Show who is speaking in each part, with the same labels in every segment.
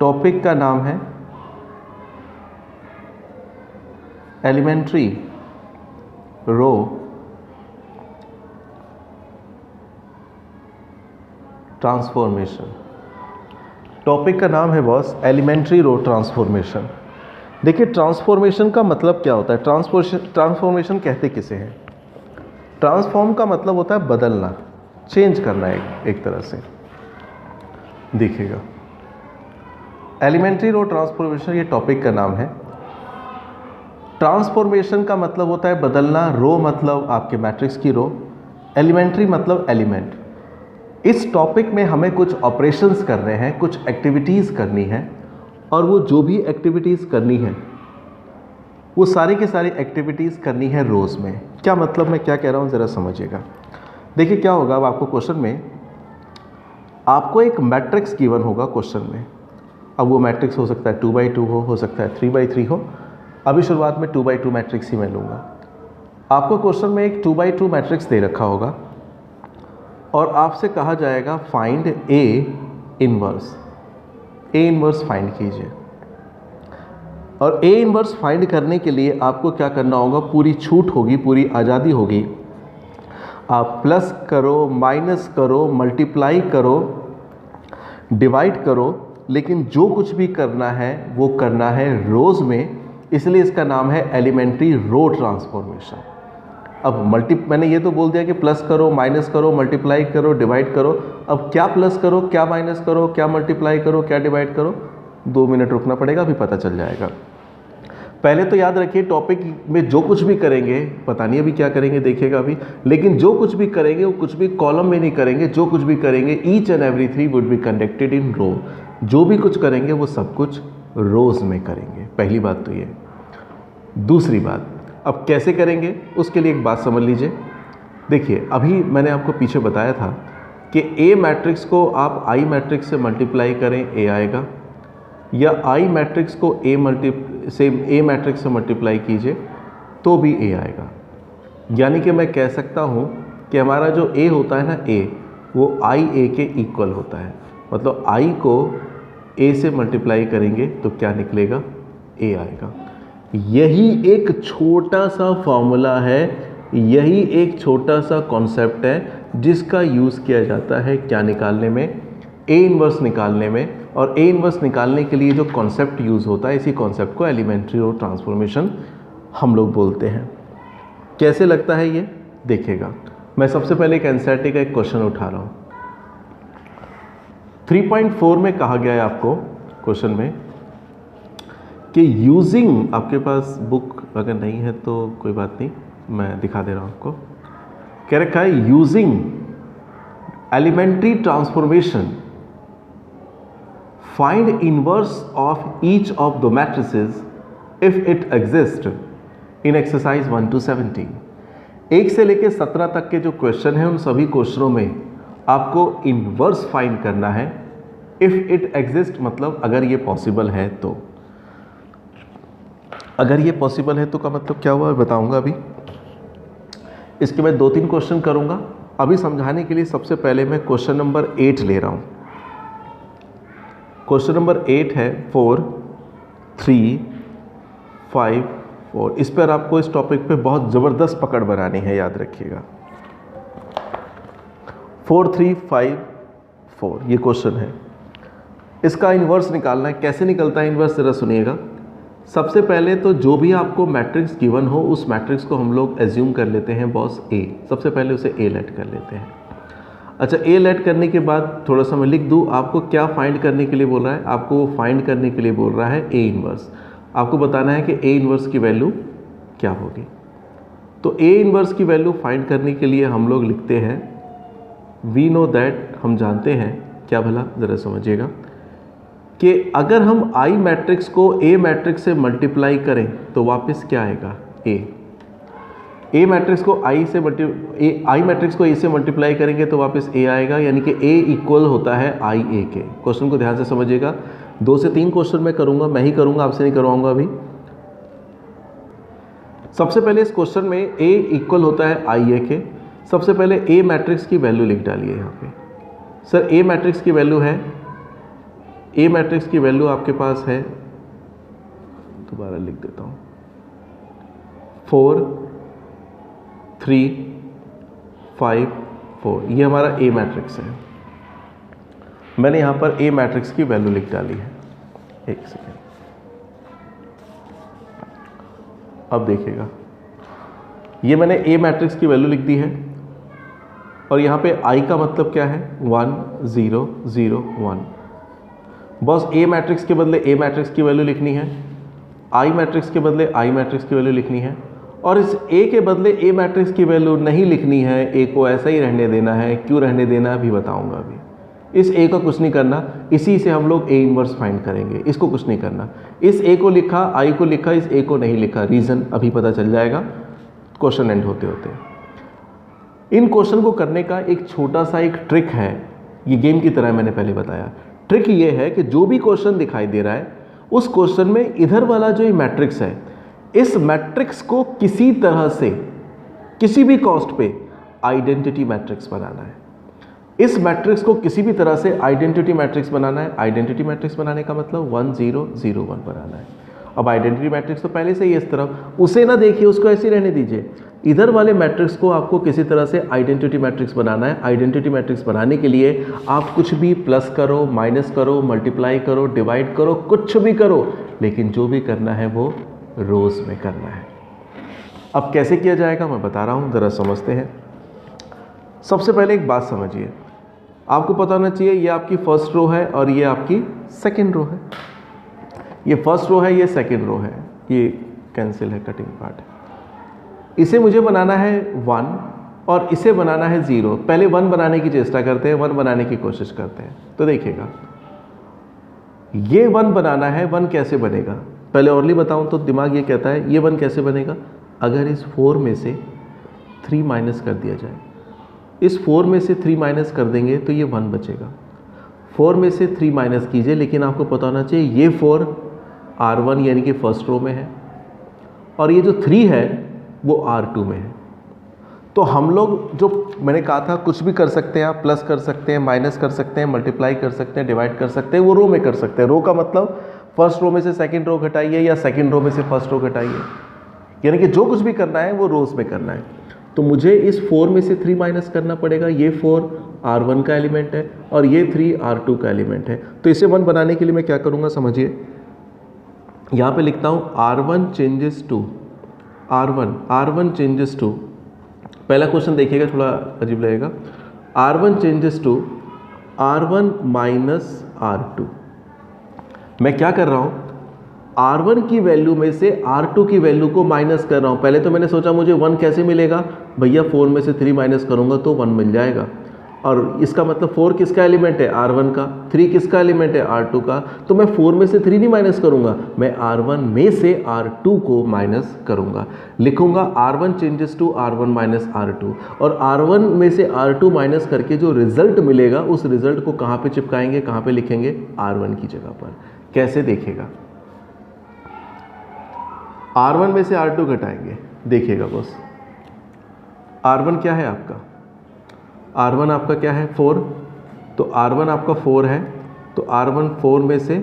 Speaker 1: Topic का नाम है एलिमेंट्री रो ट्रांसफॉर्मेशन। टॉपिक का नाम है बॉस एलिमेंट्री रो ट्रांसफॉर्मेशन। देखिए ट्रांसफॉर्मेशन का मतलब क्या होता है, ट्रांसफॉर्मेशन कहते किसे हैं? ट्रांसफॉर्म का मतलब होता है बदलना, चेंज करना एक तरह से। देखिएगा एलिमेंट्री रो ट्रांसफॉर्मेशन ये टॉपिक का नाम है। ट्रांसफॉर्मेशन का मतलब होता है बदलना, रो मतलब आपके मैट्रिक्स की रो, एलिमेंट्री मतलब एलिमेंट। इस टॉपिक में हमें कुछ ऑपरेशंस करने हैं, कुछ एक्टिविटीज़ करनी है, और वो जो भी एक्टिविटीज़ करनी है वो सारी की सारी एक्टिविटीज़ करनी है रोज़ में। क्या मतलब मैं क्या कह रहा हूँ ज़रा समझिएगा। देखिए क्या होगा, अब आपको क्वेश्चन में आपको एक मैट्रिक्स गिवन होगा क्वेश्चन में। अब वो मैट्रिक्स हो सकता है 2x2 हो सकता है 3x3 हो। अभी शुरुआत में 2x2 मैट्रिक्स ही मैं लूँगा। आपको क्वेश्चन में एक 2x2 मैट्रिक्स दे रखा होगा और आपसे कहा जाएगा find A inverse. A inverse find कीजिए, और ए इनवर्स फाइंड करने के लिए आपको क्या करना होगा, पूरी छूट होगी, पूरी आज़ादी होगी। आप प्लस करो, माइनस करो, मल्टीप्लाई करो, डिवाइड करो, लेकिन जो कुछ भी करना है वो करना है रोज़ में। इसलिए इसका नाम है एलिमेंट्री रो ट्रांसफॉर्मेशन। अब मैंने ये तो बोल दिया कि प्लस करो, माइनस करो, मल्टीप्लाई करो, डिवाइड करो। अब क्या प्लस करो, क्या माइनस करो, क्या मल्टीप्लाई करो, क्या डिवाइड करो, 2 मिनट रुकना पड़ेगा, अभी पता चल जाएगा। पहले तो याद रखिए टॉपिक में जो कुछ भी करेंगे, पता नहीं अभी क्या करेंगे, देखिएगा अभी, लेकिन जो कुछ भी करेंगे वो कुछ भी कॉलम में नहीं करेंगे। जो कुछ भी करेंगे each and everything would be conducted in row. जो भी कुछ करेंगे वो सब कुछ रोज़ में करेंगे। पहली बात तो ये। दूसरी बात, अब कैसे करेंगे उसके लिए एक बात समझ लीजिए। देखिए अभी मैंने आपको पीछे बताया था कि ए मैट्रिक्स को आप आई मैट्रिक्स से मल्टीप्लाई करें, ए आएगा, या आई मैट्रिक्स को ए मैट्रिक्स से मल्टीप्लाई कीजिए तो भी ए आएगा। यानी कि मैं कह सकता हूँ कि हमारा जो ए होता है ना, ए, वो आई ए के इक्वल होता है। मतलब आई को ए से मल्टीप्लाई करेंगे तो क्या निकलेगा, ए आएगा। यही एक छोटा सा फॉर्मूला है, यही एक छोटा सा कॉन्सेप्ट है जिसका यूज़ किया जाता है क्या निकालने में, ए इनवर्स निकालने में। और ए इनवर्स निकालने के लिए जो कॉन्सेप्ट यूज़ होता है, इसी कॉन्सेप्ट को एलिमेंट्री रो ट्रांसफॉर्मेशन हम लोग बोलते हैं। कैसे लगता है ये देखिएगा। मैं सबसे पहले एक एनसीईआरटी का एक क्वेश्चन उठा रहा हूँ। 3.4 में कहा गया है आपको क्वेश्चन में कि यूजिंग, आपके पास बुक अगर नहीं है तो कोई बात नहीं, मैं दिखा दे रहा हूँ आपको। कह रखा है using elementary transformation find inverse of each of the matrices if it exist in exercise 1 to 17। 1 से लेकर 17 तक के जो क्वेश्चन हैं उन सभी क्वेश्चनों में आपको इनवर्स फाइंड करना है। इफ इट एग्जिस्ट मतलब अगर ये पॉसिबल है तो। अगर ये पॉसिबल है तो का मतलब क्या हुआ बताऊंगा अभी। इसके मैं 2-3 क्वेश्चन करूंगा। अभी समझाने के लिए सबसे पहले मैं क्वेश्चन नंबर 8 ले रहा हूं। क्वेश्चन नंबर 8 है 4, 3, 5, 4। इस पर आपको इस टॉपिक पे बहुत ज़बरदस्त पकड़ बनानी है, याद रखिएगा। 4, 3, 5, 4 ये क्वेश्चन है। इसका इन्वर्स निकालना है। कैसे निकलता है इन्वर्स ज़रा सुनिएगा। सबसे पहले तो जो भी आपको मैट्रिक्स गिवन हो उस मैट्रिक्स को हम लोग एज्यूम कर लेते हैं बॉस ए। सबसे पहले उसे ए लेट कर लेते हैं। अच्छा, ए लेट करने के बाद थोड़ा सा मैं लिख दूँ आपको क्या फाइंड करने के लिए बोल रहा है। आपको वो फाइंड करने के लिए बोल रहा है ए इन्वर्स। आपको बताना है कि ए इन्वर्स की वैल्यू क्या होगी। तो ए इन्वर्स की वैल्यू फाइंड करने के लिए हम लोग लिखते हैं वी नो दैट, हम जानते हैं क्या भला ज़रा समझिएगा कि अगर हम आई मैट्रिक्स को ए मैट्रिक्स से मल्टीप्लाई करें तो वापस क्या आएगा, ए मैट्रिक्स को आई मैट्रिक्स को ए से मल्टीप्लाई करेंगे तो वापस ए आएगा। यानी कि ए इक्वल होता है आई ए के। क्वेश्चन को ध्यान से समझिएगा। 2 से 3 क्वेश्चन मैं करूँगा, मैं ही करूँगा, आपसे नहीं करवाऊँगा अभी। सबसे पहले इस क्वेश्चन में ए इक्वल होता है आई ए के। सबसे पहले ए मैट्रिक्स की वैल्यू लिख डालिए यहाँ पे। सर ए मैट्रिक्स की वैल्यू है ए मैट्रिक्स की वैल्यू आपके पास है, दोबारा लिख देता हूँ, 4 3 5 4, ये हमारा ए मैट्रिक्स है। मैंने यहाँ पर ए मैट्रिक्स की वैल्यू लिख डाली है। एक सेकेंड, अब देखिएगा, ये मैंने ए मैट्रिक्स की वैल्यू लिख दी है और यहाँ पे आई का मतलब क्या है, 1 0 0 1। बस ए मैट्रिक्स के बदले ए मैट्रिक्स की वैल्यू लिखनी है, आई मैट्रिक्स के बदले आई मैट्रिक्स की वैल्यू लिखनी है, और इस ए के बदले ए मैट्रिक्स की वैल्यू नहीं लिखनी है, ए को ऐसा ही रहने देना है। क्यों रहने देना है अभी बताऊंगा। अभी इस ए का कुछ नहीं करना, इसी से हम लोग ए इनवर्स फाइंड करेंगे, इसको कुछ नहीं करना। इस ए को लिखा, आई को लिखा, इस ए को नहीं लिखा, रीज़न अभी पता चल जाएगा क्वेश्चन एंड होते होते। इन क्वेश्चन को करने का एक छोटा सा एक ट्रिक है, ये गेम की तरह मैंने पहले बताया। ट्रिक ये है कि जो भी क्वेश्चन दिखाई दे रहा है उस क्वेश्चन में इधर वाला जो ये मैट्रिक्स है, इस मैट्रिक्स को किसी तरह से किसी भी कॉस्ट पे आइडेंटिटी मैट्रिक्स बनाना है। इस मैट्रिक्स को किसी भी तरह से आइडेंटिटी मैट्रिक्स बनाना है। आइडेंटिटी मैट्रिक्स बनाने का मतलब 1 0 0 1 बनाना है। अब आइडेंटिटी मैट्रिक्स तो पहले से ही इस तरफ, उसे ना देखिए, उसको ऐसे ही रहने दीजिए। इधर वाले मैट्रिक्स को आपको किसी तरह से आइडेंटिटी मैट्रिक्स बनाना है। आइडेंटिटी मैट्रिक्स बनाने के लिए आप कुछ भी प्लस करो, माइनस करो, मल्टीप्लाई करो, डिवाइड करो, कुछ भी करो, लेकिन जो भी करना है वो रोज में करना है। अब कैसे किया जाएगा मैं बता रहा हूँ, ज़रा समझते हैं। सबसे पहले एक बात समझिए, आपको पता होना चाहिए ये आपकी फर्स्ट रो है और ये आपकी सेकंड रो है। ये फर्स्ट रो है, ये सेकंड रो है, ये कैंसिल है, कटिंग पार्ट है। इसे मुझे बनाना है 1 और इसे बनाना है 0। पहले 1 बनाने की चेष्टा करते हैं, 1 बनाने की कोशिश करते हैं। तो देखिएगा, ये 1 बनाना है, 1 कैसे बनेगा पहले औरली बताऊं तो दिमाग ये कहता है ये 1 कैसे बनेगा, अगर इस 4 में से 3 माइनस कर दिया जाए। इस 4 में से 3 माइनस कर देंगे तो ये 1 बचेगा। 4 में से 3 माइनस कीजिए, लेकिन आपको पता होना चाहिए ये 4 R1 यानी कि फर्स्ट रो में है और ये जो 3 है वो R2 में है। तो हम लोग जो मैंने कहा था कुछ भी कर सकते हैं, आप प्लस कर सकते हैं, माइनस कर सकते हैं, मल्टीप्लाई कर सकते हैं, डिवाइड कर सकते हैं, वो रो में कर सकते हैं। रो का मतलब फर्स्ट रो में से सेकंड रो घटाइए या सेकंड रो में से फर्स्ट रो घटाइए, यानी कि जो कुछ भी करना है वो रोज में करना है। तो मुझे इस 4 में से 3 माइनस करना पड़ेगा। ये 4 R1 का एलिमेंट है और ये 3 R2 का एलिमेंट है। तो इसे 1 बनाने के लिए मैं क्या करूँगा समझिए, यहाँ पे लिखता हूँ R1 changes to R1 changes to, पहला क्वेश्चन देखिएगा थोड़ा अजीब लगेगा, R1 changes to R1 minus R2। मैं क्या कर रहा हूँ, R1 की वैल्यू में से R2 की वैल्यू को माइनस कर रहा हूँ। पहले तो मैंने सोचा मुझे 1 कैसे मिलेगा, भैया 4 में से 3 माइनस करूँगा तो 1 मिल जाएगा। और इसका मतलब 4 किसका एलिमेंट है, R1 का, 3 किसका एलिमेंट है, R2 का। तो मैं 4 में से 3 नहीं माइनस करूँगा, मैं R1 में से R2 को माइनस करूँगा। लिखूँगा R1 changes to R1 minus R2, और R1 में से R2 माइनस करके जो रिजल्ट मिलेगा उस रिजल्ट को कहाँ पे चिपकाएंगे, कहाँ पे लिखेंगे, R1 की जगह पर। कैसे देखेगा, R1 में से R2 घटाएंगे, देखिएगा बस, R1 क्या है आपका, R1 आपका क्या है 4, तो R1 आपका 4 है, तो R1 4 में से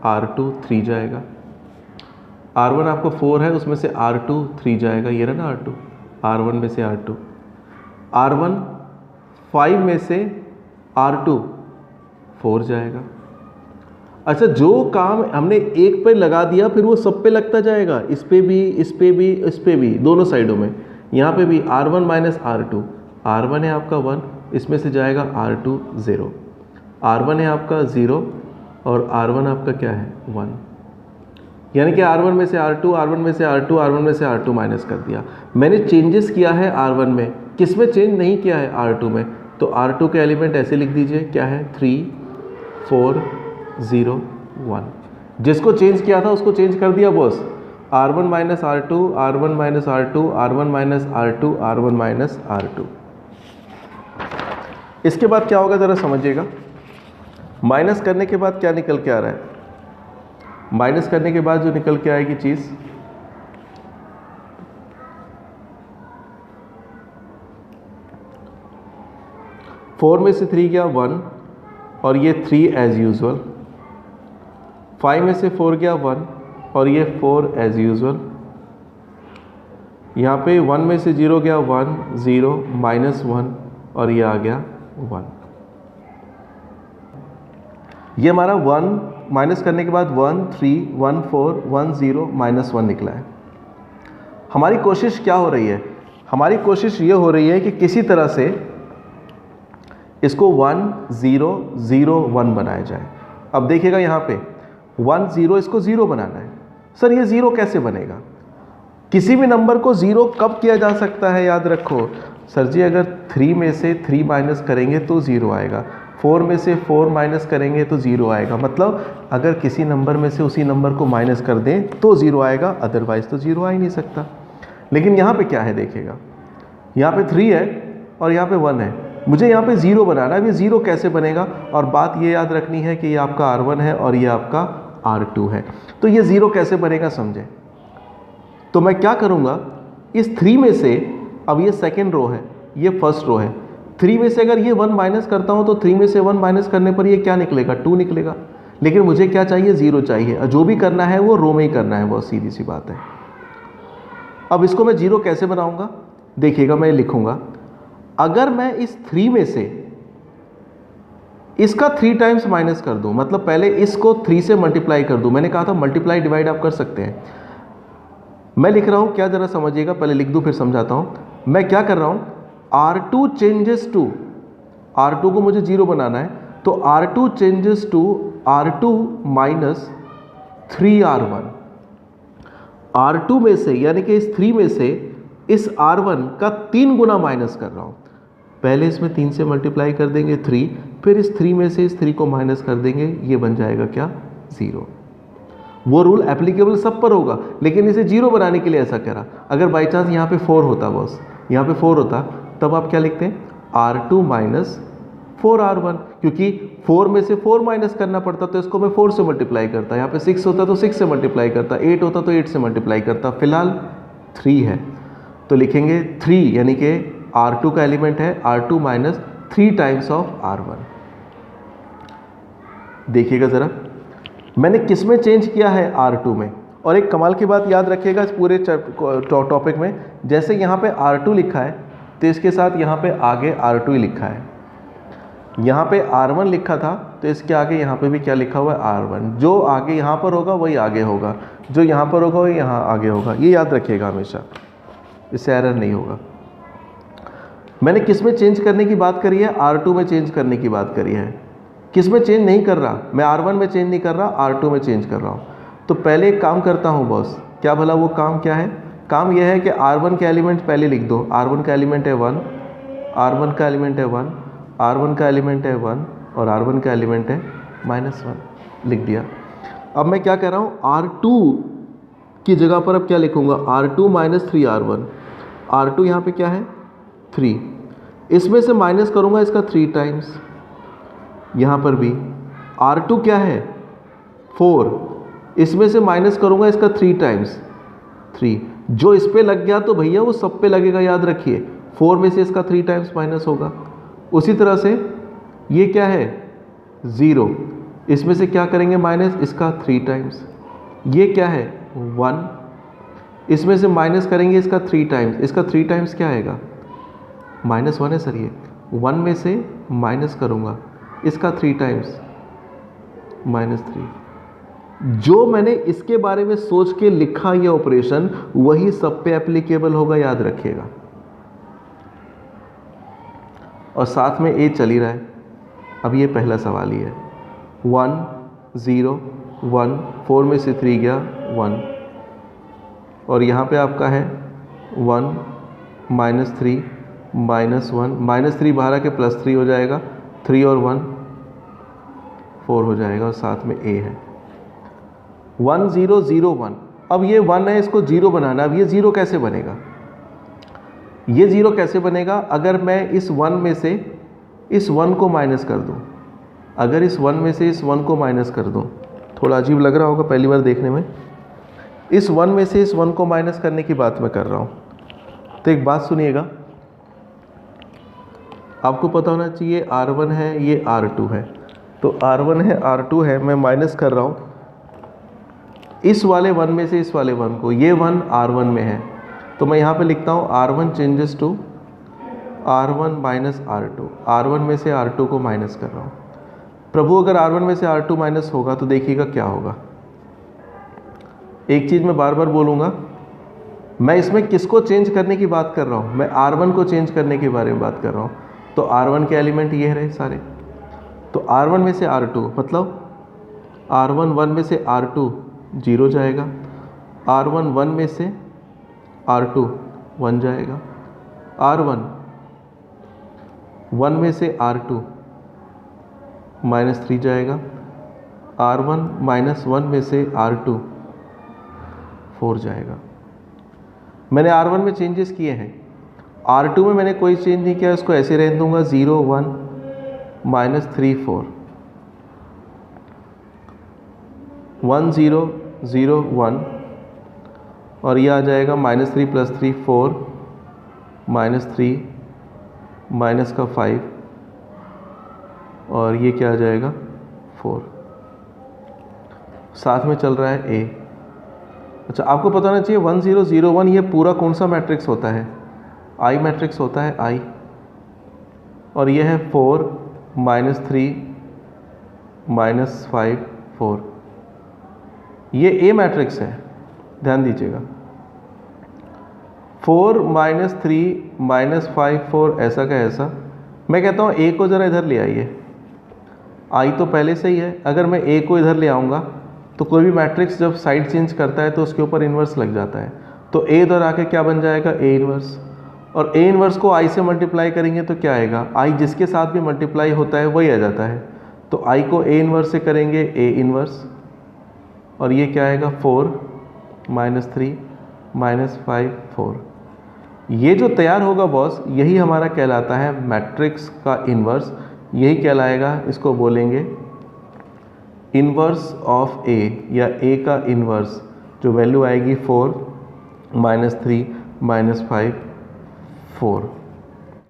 Speaker 1: R2 3 जाएगा। R1 आपका 4 है, उसमें से R2 3 जाएगा, ये रहा ना R2, R1 में से R2। R1 5 में से R2 4 जाएगा। अच्छा, जो काम हमने एक पे लगा दिया फिर वो सब पे लगता जाएगा, इस पे भी, इस पे भी, इस पे भी, दोनों साइडों में। यहाँ पे भी R1 माइनस R2, R1 है आपका 1, इसमें से जाएगा R2 0, R1 है आपका 0 और R1 आपका क्या है 1, यानी कि R1 में से R2, R1 में से R2, R1 में से R2 माइनस कर दिया। मैंने चेंजेस किया है R1 में, किस में चेंज नहीं किया है, R2 में। तो R2 के एलिमेंट ऐसे लिख दीजिए, क्या है 3 4 0 1। जिसको चेंज किया था उसको चेंज कर दिया boss, R1 minus R2, R1 minus R2, R1 minus R2, R1 minus R2। इसके बाद क्या होगा ज़रा समझिएगा, माइनस करने के बाद क्या निकल के आ रहा है, माइनस करने के बाद जो निकल के आएगी चीज़, फोर में से 3 गया 1 और ये 3 एज यूजुअल, 5 में से 4 गया 1 और ये 4 एज यूजुअल। यहाँ पे 1 में से 0 गया 1 0 -1 और ये आ गया 1। ये हमारा 1 माइनस करने के बाद 1 3 1 4 1 0 -1 निकला है। हमारी कोशिश क्या हो रही है? हमारी कोशिश ये हो रही है कि किसी तरह से इसको 1 0 0 1 बनाया जाए। अब देखिएगा यहाँ पे 1 0 इसको 0 बनाना है। सर ये 0 कैसे बनेगा? किसी भी नंबर को 0 कब किया जा सकता है? याद रखो सर जी, अगर 3 में से 3 माइनस करेंगे तो 0 आएगा, 4 में से 4 माइनस करेंगे तो 0 आएगा। मतलब अगर किसी नंबर में से उसी नंबर को माइनस कर दें तो 0 आएगा, अदरवाइज तो 0 आ ही नहीं सकता। लेकिन यहाँ पे क्या है देखिएगा, यहाँ पे 3 है और यहाँ पे 1 है, मुझे यहाँ पे 0 बनाना है। ये 0 कैसे बनेगा? और बात ये याद रखनी है कि ये आपका R1 है और ये आपका R2 है। तो ये 0 कैसे बनेगा समझे? तो मैं क्या करूँगा, इस 3 में से, अब ये सेकेंड रो है, ये फर्स्ट रो है, 3 में से अगर ये 1 माइनस करता हूँ तो 3 में से 1 माइनस करने पर ये क्या निकलेगा? 2 निकलेगा। लेकिन मुझे क्या चाहिए? 0 चाहिए। जो भी करना है वो रो में ही करना है, बहुत सीधी सी बात है। अब इसको मैं 0 कैसे बनाऊंगा? देखिएगा, मैं लिखूंगा, अगर मैं इस 3 में से इसका 3 टाइम्स माइनस कर दूं, मतलब पहले इसको 3 से मल्टीप्लाई कर दूं। मैंने कहा था मल्टीप्लाई डिवाइड आप कर सकते हैं। मैं लिख रहा हूं, क्या जरा समझिएगा, पहले लिख दूं फिर समझाता हूं। मैं क्या कर रहा हूं, R2 चेंजेस टू, R2 को मुझे 0 बनाना है, तो R2 changes to R2 minus 3R1। R2 में से, यानी कि इस 3 में से इस R1 का 3 गुना माइनस कर रहा हूँ। पहले इसमें 3 से मल्टीप्लाई कर देंगे 3, फिर इस 3 में से इस 3 को माइनस कर देंगे, ये बन जाएगा क्या? 0। वो रूल एप्लीकेबल सब पर होगा, लेकिन इसे 0 बनाने के लिए ऐसा करा। अगर बाई चांस यहाँ पे 4 होता, बॉस यहाँ पे 4 होता, तब आप क्या लिखते हैं? R2 माइनस 4R1, क्योंकि 4 में से 4 माइनस करना पड़ता तो इसको मैं 4 से मल्टीप्लाई करता। यहाँ पे 6 होता तो 6 से मल्टीप्लाई करता, 8 होता तो 8 से मल्टीप्लाई करता। फिलहाल 3 है तो लिखेंगे 3, यानी कि R2 का एलिमेंट है R2 minus 3 times of R1। देखिएगा ज़रा, मैंने किस में चेंज किया है? R2 में। और एक कमाल की बात याद रखिएगा इस पूरे टॉपिक में, जैसे यहाँ पे R2 लिखा है तो इसके साथ यहाँ पे आगे R2 ही लिखा है। यहाँ पे R1 लिखा था तो इसके आगे यहाँ पे भी क्या लिखा हुआ है? R1। जो आगे यहाँ पर होगा वही आगे होगा, जो यहाँ पर होगा वही यहाँ आगे होगा। ये याद रखिएगा हमेशा, इससे एरर नहीं होगा। मैंने किस में चेंज करने की बात करी है? R2 में चेंज करने की बात करी है। किस में चेंज नहीं कर रहा मैं? R1 में चेंज नहीं कर रहा, R2 में चेंज कर रहा हूँ। तो पहले एक काम करता हूँ बॉस, क्या भला वो काम क्या है? काम यह है कि R1 का एलिमेंट पहले लिख दो। R1 का एलिमेंट है 1, R1 का एलिमेंट है 1, R1 का एलिमेंट है 1 और R1 का एलिमेंट है -1, लिख दिया। अब मैं क्या कर रहा हूँ, R2 की जगह पर अब क्या लिखूँगा? R2 minus 3R1। R2 यहाँ पे क्या है? 3। इसमें से माइनस करूँगा इसका 3 टाइम्स, यहाँ पर भी R2 क्या है? 4। इसमें से माइनस करूँगा इसका 3 टाइम्स, 3। जो इस पे लग गया तो भैया वो सब पे लगेगा, याद रखिए। 4 में से इसका 3 टाइम्स माइनस होगा। उसी तरह से ये क्या है? 0। इसमें से क्या करेंगे? माइनस इसका 3 टाइम्स। ये क्या है? 1। इसमें से माइनस करेंगे इसका 3 टाइम्स। इसका 3 टाइम्स क्या आएगा? -1 है सर। ये 1 में से माइनस करूँगा इसका 3 टाइम्स, -3। जो मैंने इसके बारे में सोच के लिखा ये ऑपरेशन वही सब पे एप्लीकेबल होगा, याद रखिएगा। और साथ में ए चल ही रहा है। अब ये पहला सवाल ही है, 1 0 1, 4 में से 3 गया 1, और यहाँ पे आपका है 1 -3 -1, -3 बाहर आके +3 हो जाएगा, 3 और 1 4 हो जाएगा, और साथ में ए है 1 0 0 1। अब ये 1 है, इसको 0 बनाना। अब ये 0 कैसे बनेगा? ये 0 कैसे बनेगा? अगर मैं इस 1 में से इस 1 को माइनस कर दूं, अगर इस 1 में से इस 1 को माइनस कर दूं, थोड़ा अजीब लग रहा होगा पहली बार देखने में। इस 1 में से इस 1 को माइनस करने की बात मैं कर रहा हूं। तो एक बात सुनिएगा, आपको पता होना चाहिए R1 है, ये R2 है। तो R1 है, R2 है, मैं माइनस कर रहा हूँ। इस वाले 1 में से इस वाले 1 को, ये 1 R1 में है तो मैं यहाँ पे लिखता हूँ R1 changes to R1 minus R2। R1 में से R2 को माइनस कर रहा हूँ। प्रभु अगर R1 में से R2 माइनस होगा तो देखिएगा क्या होगा। एक चीज़ मैं बार बार बोलूँगा, मैं इसमें किसको चेंज करने की बात कर रहा हूँ, मैं R1 को चेंज करने के बारे में बात कर रहा हूँ। तो R1 के एलिमेंट ये रहे सारे, तो R1 में से R2 मतलब R1 1 में से R2 0 जाएगा, R1 1 में से R2 1 जाएगा, R1 1 में से R2 -3 जाएगा, R1 -1 में से R2 4 जाएगा। मैंने R1 में चेंजेस किए हैं, R2 में मैंने कोई चेंज नहीं किया, इसको ऐसे रहने दूंगा 0 1 -3 4 1 0 0 1 और ये आ जाएगा -3 + 3 4 -3 माइनस का 5 और ये क्या आ जाएगा 4। साथ में चल रहा है A। अच्छा, आपको पता होना चाहिए 1 0 0 1 ये पूरा कौन सा मैट्रिक्स होता है, I मैट्रिक्स होता है I। और ये है 4 -3 -5 4, ये A मैट्रिक्स है, ध्यान दीजिएगा। 4 -3 -5 4 ऐसा का ऐसा। मैं कहता हूँ A को ज़रा इधर ले आइए, I तो पहले से ही है, अगर मैं A को इधर ले आऊँगा तो कोई भी मैट्रिक्स जब साइड चेंज करता है तो उसके ऊपर इन्वर्स लग जाता है। तो A इधर आके क्या बन जाएगा A इन्वर्स, और A इन्वर्स को I से मल्टीप्लाई करेंगे तो क्या आएगा, I जिसके साथ भी मल्टीप्लाई होता है वही आ जाता है। तो I को A इन्वर्स से करेंगे A इन्वर्स, और ये क्या आएगा 4 -3 -5 4। ये जो तैयार होगा बॉस, यही हमारा कहलाता है मैट्रिक्स का इन्वर्स, यही कहलाएगा, इसको बोलेंगे इन्वर्स ऑफ A या A का इन्वर्स, जो वैल्यू आएगी 4 -3 -5 4।